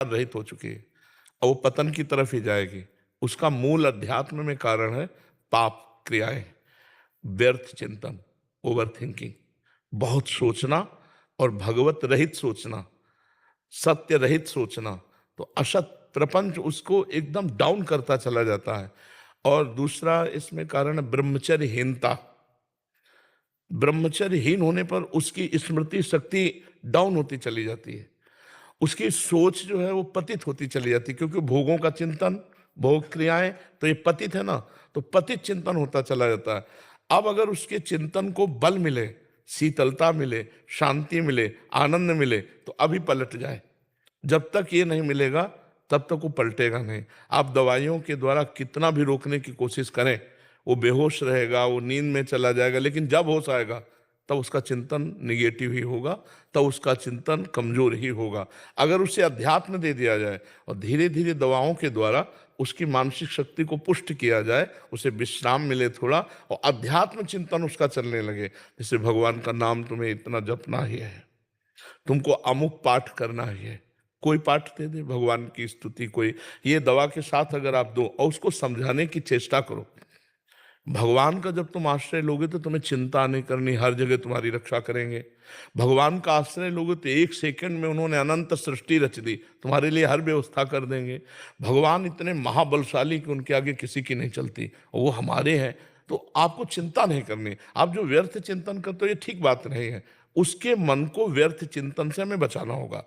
रहित हो चुकी है और वो पतन की तरफ ही जाएगी। उसका मूल अध्यात्म में कारण है पाप क्रियाएं, व्यर्थ चिंतन, ओवर थिंकिंग, बहुत सोचना और भगवत रहित सोचना, सत्य रहित सोचना। तो असत प्रपंच उसको एकदम डाउन करता चला जाता है। और दूसरा इसमें कारण है ब्रह्मचर्यहीनता। ब्रह्मचर्यहीन होने पर उसकी स्मृति शक्ति डाउन होती चली जाती है, उसकी सोच जो है वो पतित होती चली जाती है, क्योंकि भोगों का चिंतन, भोग क्रियाएं, तो ये पतित है ना, तो पतित चिंतन होता चला जाता है। अब अगर उसके चिंतन को बल मिले, शीतलता मिले, शांति मिले, आनंद मिले, तो अभी पलट जाए। जब तक ये नहीं मिलेगा तब तक वो पलटेगा नहीं। आप दवाइयों के द्वारा कितना भी रोकने की कोशिश करें, वो बेहोश रहेगा, वो नींद में चला जाएगा, लेकिन जब होश आएगा तब उसका चिंतन निगेटिव ही होगा, तब उसका चिंतन कमजोर ही होगा। अगर उसे अध्यात्म दे दिया जाए और धीरे धीरे दवाओं के द्वारा उसकी मानसिक शक्ति को पुष्ट किया जाए, उसे विश्राम मिले थोड़ा, और अध्यात्म चिंतन उसका चलने लगे, जैसे भगवान का नाम तुम्हें इतना जपना ही है, तुमको अमुक पाठ करना ही है, कोई पाठ दे दे भगवान की स्तुति, कोई ये दवा के साथ अगर आप दो और उसको समझाने की चेष्टा करो। भगवान का जब तुम आश्रय लोगे तो तुम्हें चिंता नहीं करनी, हर जगह तुम्हारी रक्षा करेंगे। भगवान का आश्रय लोगे तो एक सेकंड में उन्होंने अनंत सृष्टि रच दी, तुम्हारे लिए हर व्यवस्था कर देंगे। भगवान इतने महाबलशाली कि उनके आगे किसी की नहीं चलती, और वो हमारे हैं, तो आपको चिंता नहीं करनी। आप जो व्यर्थ चिंतन करते हो ये ठीक बात नहीं है, उसके मन को व्यर्थ चिंतन से हमें बचाना होगा।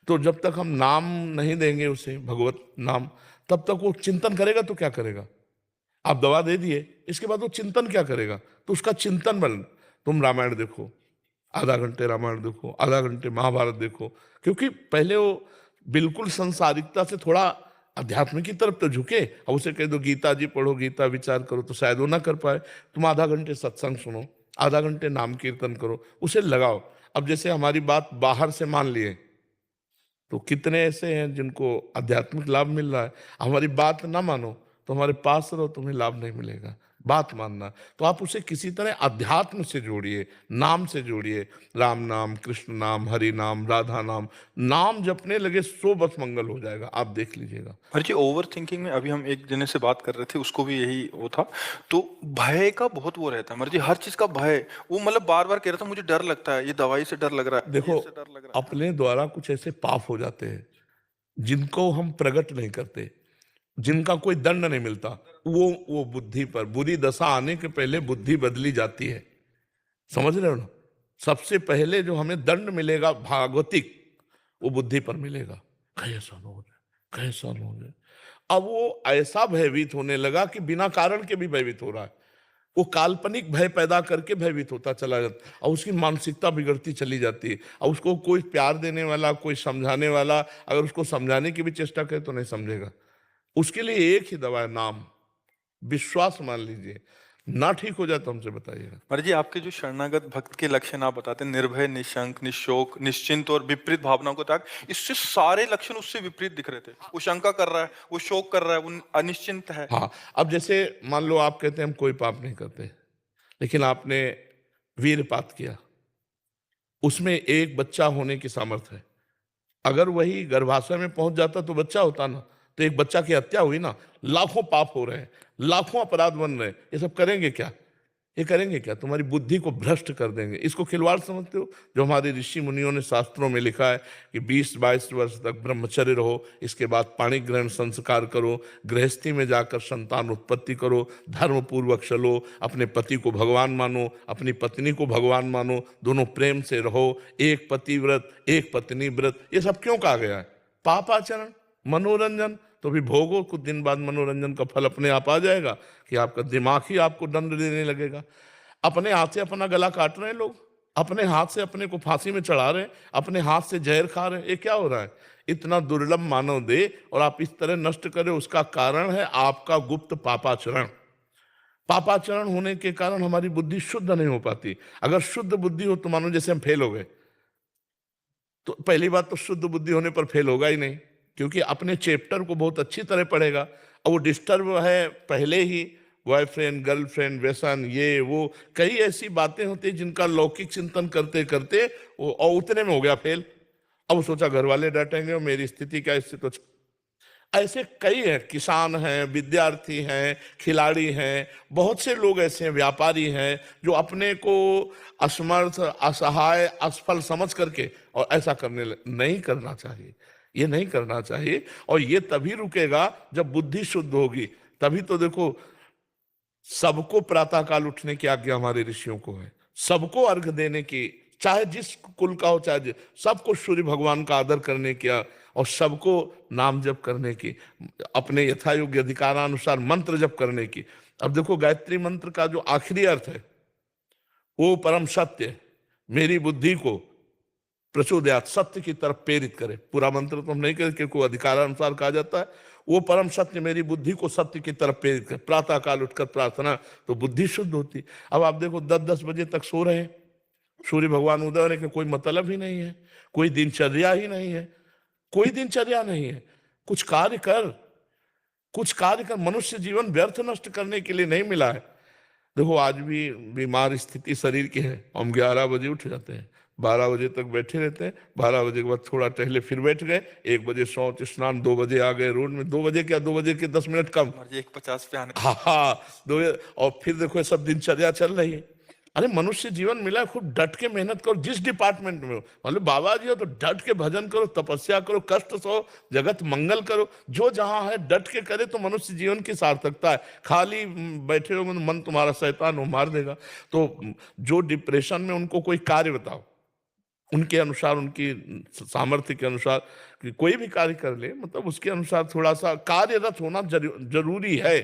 तो जब तक हम नाम नहीं देंगे उसे, भगवत नाम, तब तक वो चिंतन करेगा तो क्या करेगा? आप दवा दे दिए, इसके बाद वो चिंतन क्या करेगा? तो उसका चिंतन बन, तुम रामायण देखो, आधा घंटे रामायण देखो, आधा घंटे महाभारत देखो, क्योंकि पहले वो बिल्कुल संसारिकता से थोड़ा अध्यात्म की तरफ तो झुके। अब उसे कह दो गीता जी पढ़ो, गीता विचार करो, तो शायद वो ना कर पाए। तुम आधा घंटे सत्संग सुनो, आधा घंटे नाम कीर्तन करो, उसे लगाओ। अब जैसे हमारी बात बाहर से मान लिए, तो कितने ऐसे हैं जिनको आध्यात्मिक लाभ मिल रहा है। हमारी बात ना मानो तो हमारे पास रहो, तुम्हें लाभ नहीं मिलेगा। बात मानना, तो आप उसे किसी तरह अध्यात्म से जोड़िए, नाम से जोड़िए। राम नाम, कृष्ण नाम, हरि नाम, राधा नाम, नाम जपने लगे सो बस मंगल हो जाएगा, आप देख लीजिएगा। और जी ओवर थिंकिंग में अभी हम एक जने से बात कर रहे थे, उसको भी यही वो था। तो भय का बहुत वो रहता है, मर्जी हर चीज का भय। वो मतलब बार बार कह रहा था मुझे डर लगता है, ये दवाई से डर लग रहा है, ये देखो, इससे डर लग रहा है। अपने द्वारा कुछ ऐसे पाप हो जाते हैं जिनको हम प्रकट नहीं करते, जिनका कोई दंड नहीं मिलता, वो बुद्धि पर, बुरी दशा आने के पहले बुद्धि बदली जाती है। समझ रहे हो ना? सबसे पहले जो हमें दंड मिलेगा भागवतिक, वो बुद्धि पर मिलेगा। कहीं साल हो गए, कहीं साल हो गए। अब वो ऐसा भयभीत होने लगा कि बिना कारण के भी भयभीत हो रहा है। वो काल्पनिक भय पैदा करके भयभीत होता चला जाता है, और उसकी मानसिकता बिगड़ती चली जाती है। और उसको कोई प्यार देने वाला, कोई समझाने वाला, अगर उसको समझाने की भी चेष्टा करे तो नहीं समझेगा। उसके लिए एक ही दवा है, नाम। विश्वास मान लीजिए, ना ठीक हो जाए तो हमसे बताइएगा। मर्जी जी आपके जो शरणागत भक्त के लक्षण आप बताते हैं, निर्भय, निशंक, निशोक, निश्चिंत और विपरीत भावनाओं को त्याग, इससे सारे लक्षण उससे विपरीत दिख रहे थे। वो शंका कर रहा है, वो शोक कर रहा है, वो अनिश्चिंत है। हाँ, अब जैसे मान लो आप कहते हैं हम कोई पाप नहीं करते, लेकिन आपने वीरपात किया, उसमें एक बच्चा होने की सामर्थ्य है। अगर वही गर्भाशय में पहुंच जाता तो बच्चा होता ना, तो एक बच्चा की हत्या हुई ना। लाखों पाप हो रहे हैं, लाखों अपराध बन रहे हैं, ये सब करेंगे क्या? ये करेंगे क्या? तुम्हारी बुद्धि को भ्रष्ट कर देंगे। इसको खिलवाड़ समझते हो? जो हमारे ऋषि मुनियों ने शास्त्रों में लिखा है कि 20-22 वर्ष तक ब्रह्मचर्य रहो, इसके बाद पाणी ग्रहण संस्कार करो, गृहस्थी में जाकर संतान उत्पत्ति करो, धर्म पूर्वक चलो, अपने पति को भगवान मानो, अपनी पत्नी को भगवान मानो, दोनों प्रेम से रहो, एक पति व्रत, एक पत्नी व्रत। ये सब क्यों कहा गया है? पापाचरण, मनोरंजन, तो भी भोगो, कुछ दिन बाद मनोरंजन का फल अपने आप आ जाएगा कि आपका दिमाग ही आपको दंड देने लगेगा। अपने हाथ से अपना गला काट रहे हैं लोग, अपने हाथ से अपने को फांसी में चढ़ा रहे हैं, अपने हाथ से जहर खा रहे हैं। ये क्या हो रहा है? इतना दुर्लभ मानव दे और आप इस तरह नष्ट करें, उसका कारण है आपका गुप्त पापाचरण। पापाचरण होने के कारण हमारी बुद्धि शुद्ध नहीं हो पाती। अगर शुद्ध बुद्धि हो तो मानो जैसे हम फेल हो गए, तो पहली बात तो शुद्ध बुद्धि होने पर फेल होगा ही नहीं, क्योंकि अपने चैप्टर को बहुत अच्छी तरह पढ़ेगा। और वो डिस्टर्ब है पहले ही, बॉयफ्रेंड, गर्लफ्रेंड, व्यसन, ये वो, कई ऐसी बातें होती हैं जिनका लौकिक चिंतन करते करते वो और उतने में हो गया फेल। अब सोचा घर वाले डांटेंगे और मेरी स्थिति क्या, इससे तो ऐसे कई हैं, किसान हैं, विद्यार्थी हैं, खिलाड़ी हैं, बहुत से लोग ऐसे हैं, व्यापारी हैं, जो अपने को असमर्थ, असहाय, असफल समझ करके और ऐसा नहीं करना चाहिए। ये नहीं करना चाहिए, और ये तभी रुकेगा जब बुद्धि शुद्ध होगी। तभी तो देखो, सबको प्रातःकाल उठने की आज्ञा हमारे ऋषियों को है, सबको अर्घ देने की, चाहे जिस कुल का हो, चाहे सबको सूर्य भगवान का आदर करने की, और सबको नाम जप करने की, अपने यथायोग्य अधिकारानुसार मंत्र जप करने की। अब देखो, गायत्री मंत्र का जो आखिरी अर्थ है, वो परम सत्य मेरी बुद्धि को प्रचोदयात, सत्य की तरफ प्रेरित करे। पूरा मंत्र तो हम नहीं कहते, क्योंकि अधिकारानुसार कहा जाता है। वो परम सत्य मेरी बुद्धि को सत्य की तरफ प्रेरित करे। प्रातः काल उठकर प्रार्थना, तो बुद्धि शुद्ध होती। अब आप देखो, 10-10 बजे तक सो रहे हैं, सूर्य भगवान उदय होने का कोई मतलब ही नहीं है, कोई दिनचर्या ही नहीं है, कोई दिनचर्या नहीं है। कुछ कार्य कर, कुछ कार्य कर। मनुष्य जीवन व्यर्थ नष्ट करने के लिए नहीं मिला है। देखो, आज भी बीमार स्थिति शरीर की है, हम 11 बजे उठ जाते हैं, 12 बजे तक बैठे रहते हैं, 12 बजे के बाद थोड़ा टहले, फिर बैठ गए, 1 बजे शौच स्नान, 2 बजे आ गए रोड में। 2 बजे क्या, 2 बजे के 10 मिनट कम, 1:50 पे आने। हाँ 2 बजे, और फिर देखो ये सब दिनचर्या चल रही है। अरे मनुष्य जीवन मिला है, खूब डट के मेहनत करो, जिस डिपार्टमेंट में हो। मतलब बाबा जी हो तो डट के भजन करो, तपस्या करो, कष्ट सहो, जगत मंगल करो। जो जहां है डट के करे तो मनुष्य जीवन की सार्थकता है। खाली बैठे रहोगे तो मन तुम्हारा शैतान वो मार देगा। तो जो डिप्रेशन में, उनको कोई कार्य बताओ, उनके अनुसार, उनकी सामर्थ्य के अनुसार कि कोई भी कार्य कर ले, मतलब उसके अनुसार थोड़ा सा कार्यरत होना जरूरी है।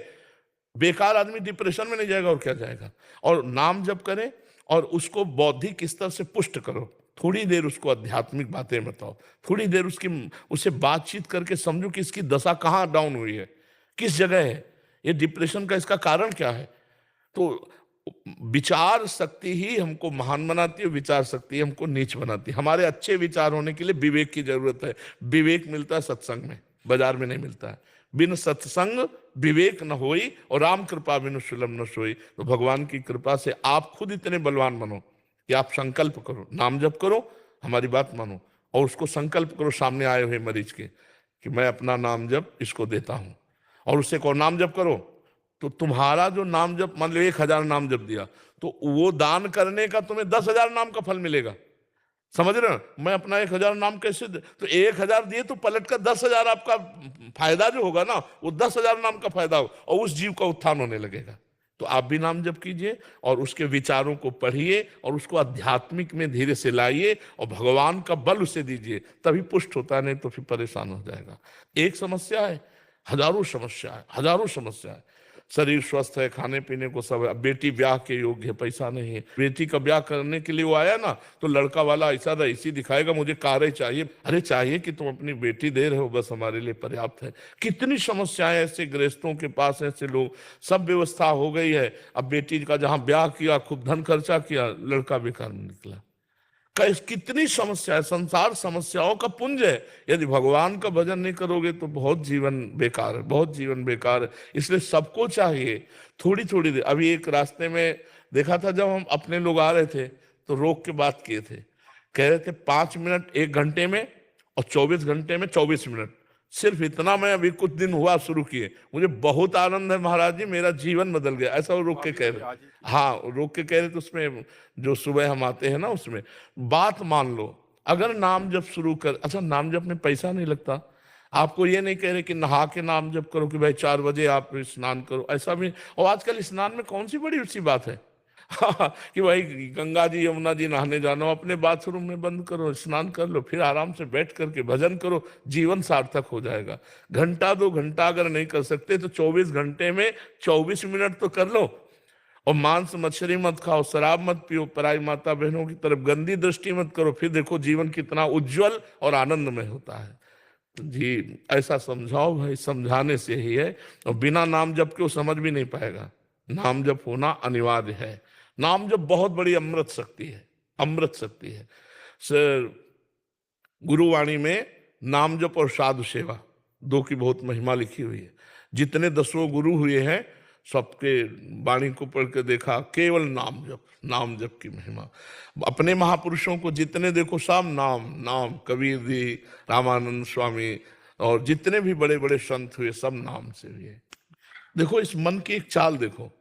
बेकार आदमी डिप्रेशन में नहीं जाएगा, और क्या जाएगा। और नाम जप करें, और उसको बौद्धिक स्तर से पुष्ट करो। थोड़ी देर उसको आध्यात्मिक बातें बताओ, थोड़ी देर उससे बातचीत करके समझो कि इसकी दशा कहाँ डाउन हुई है, किस जगह है, ये डिप्रेशन का इसका कारण क्या है। तो विचार शक्ति ही हमको महान बनाती है, विचार शक्ति हमको नीच बनाती है। हमारे अच्छे विचार होने के लिए विवेक की जरूरत है। विवेक मिलता है सत्संग में, बाजार में नहीं मिलता है। बिन सत्संग विवेक न होई, और राम कृपा बिनु सुलभ न सोई। तो भगवान की कृपा से आप खुद इतने बलवान बनो कि आप संकल्प करो, नाम जप करो, हमारी बात मानो, और उसको संकल्प करो सामने आए हुए मरीज के कि मैं अपना नाम जप इसको देता हूं, और उससे को नाम जप करो। तो तुम्हारा जो नाम जप, मान लो 1000 नाम जप दिया, तो वो दान करने का तुम्हें 10,000 नाम का फल मिलेगा। समझ रहे हो, मैं अपना 1000 नाम कैसे दे? तो 1000 दिए तो पलट कर 10,000 आपका फायदा जो होगा ना, वो 10,000 नाम का फायदा हो, और उस जीव का उत्थान होने लगेगा। तो आप भी नाम जप कीजिए, और उसके विचारों को पढ़िए, और उसको आध्यात्मिक में धीरे से लाइए, और भगवान का बल उसे दीजिए, तभी पुष्ट होता है, नहीं तो फिर परेशान हो जाएगा। एक समस्या है, हजारों समस्या है, हजारों समस्या है। शरीर स्वस्थ है, खाने पीने को सब है, बेटी ब्याह के योग्य है, पैसा नहीं है। बेटी का ब्याह करने के लिए वो आया ना, तो लड़का वाला ऐसा रईसी दिखाएगा, मुझे कार चाहिए। अरे चाहिए कि तुम अपनी बेटी दे रहे हो, बस हमारे लिए पर्याप्त है। कितनी समस्याएं ऐसे गृहस्थों के पास, ऐसे लोग, सब व्यवस्था हो गई है। अब बेटी का जहां ब्याह किया, खूब धन खर्चा किया, लड़का बेकार में निकला। कितनी समस्या है, संसार समस्याओं का पुंज है। यदि भगवान का भजन नहीं करोगे तो बहुत जीवन बेकार है, बहुत जीवन बेकार है। इसलिए सबको चाहिए थोड़ी थोड़ी देर। अभी एक रास्ते में देखा था, जब हम अपने लोग आ रहे थे तो रोक के बात किए थे, कह रहे थे 5 मिनट 1 घंटे में, और 24 घंटे में 24 मिनट। सिर्फ इतना मैं अभी कुछ दिन हुआ शुरू किए, मुझे बहुत आनंद है महाराज जी, मेरा जीवन बदल गया। ऐसा वो रोक के कह रहे, हाँ रोक के कह रहे थे। उसमें जो सुबह हम आते हैं ना, उसमें बात मान लो, अगर नाम जप शुरू कर, अच्छा नाम जप में पैसा नहीं लगता। आपको ये नहीं कह रहे कि नहा के नाम जप करो, कि भाई 4 बजे आप स्नान करो, ऐसा भी। और आजकल स्नान में कौन सी बड़ी सी बात है कि भाई गंगा जी यमुना जी नहाने जाना, अपने बाथरूम में बंद करो, स्नान कर लो, फिर आराम से बैठ करके भजन करो, जीवन सार्थक हो जाएगा। घंटा 2 घंटा अगर नहीं कर सकते तो 24 घंटे में 24 मिनट तो कर लो। और मांस मछली मत खाओ, शराब मत पियो, पराई माता बहनों की तरफ गंदी दृष्टि मत करो, फिर देखो जीवन कितना उज्जवल और आनंदमय होता है। तो जी ऐसा समझाओ भाई, समझाने से ही है। और बिना नाम जप के वो समझ भी नहीं पाएगा। नाम जप होना अनिवार्य है। नाम जप बहुत बड़ी अमृत शक्ति है, अमृत शक्ति है। सर गुरुवाणी में नाम जप और साधु सेवा 2 की बहुत महिमा लिखी हुई है। जितने 10 गुरु हुए हैं, सबके वाणी को पढ़ के देखा, केवल नाम जप की महिमा। अपने महापुरुषों को जितने देखो सब नाम नाम, कबीर जी, रामानंद स्वामी और जितने भी बड़े बड़े संत हुए सब नाम से हुए। देखो इस मन की एक चाल देखो,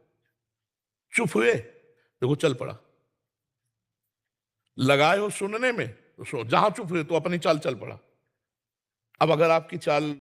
चुप हुए, देखो चल पड़ा। लगाए हो सुनने में तो जहां चुप हुए तो अपनी चाल चल पड़ा। अब अगर आपकी चाल